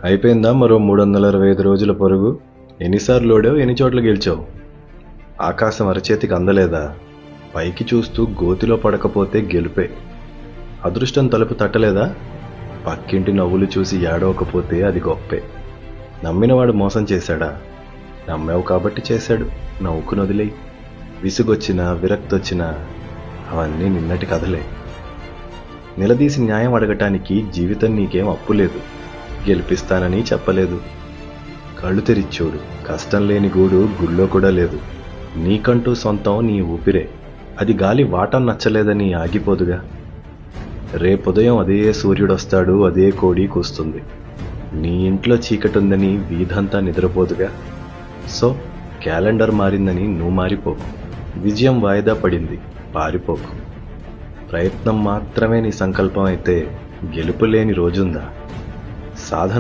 అయిపోయిందా మరో 365 రోజుల పరుగు? ఎన్నిసార్లు ఓడావు, ఎన్ని చోట్ల గెలిచావు? ఆకాశం అరచేతికి అందలేదా? పైకి చూస్తూ గోతిలో పడకపోతే గెలుపే. అదృష్టం తలుపు తట్టలేదా? పక్కింటి నవ్వులు చూసి ఏడవకపోతే అది గొప్పే. నమ్మినవాడు మోసం చేశాడా? నమ్మావు కాబట్టి చేశాడు, నవ్వుకుని వదిలేయి. విసుగొచ్చినా విరక్తొచ్చినా అవన్నీ నిన్నటి కథలే. నిలదీసి న్యాయం అడగటానికి జీవితం నీకేం అప్పు లేదు. గెలిపిస్తానని చెప్పలేదు. కళ్ళు తెరిచూడు, కష్టం లేని గూడు గుళ్ళో కూడా లేదు. నీకంటూ సొంతం నీ ఊపిరే. అది గాలి వాటం నచ్చలేదని ఆగిపోదుగా. రేపుదయం అదే సూర్యుడొస్తాడు, అదే కోడి కూస్తుంది. నీ ఇంట్లో చీకటుందని వీధంతా నిద్రపోదుగా. సో క్యాలెండర్ మారిందని నువ్వు మారిపోకు. విజయం వాయిదా పడింది, పారిపోకు. ప్రయత్నం మాత్రమే నీ సంకల్పం అయితే గెలుపు లేని రోజుందా? సాధన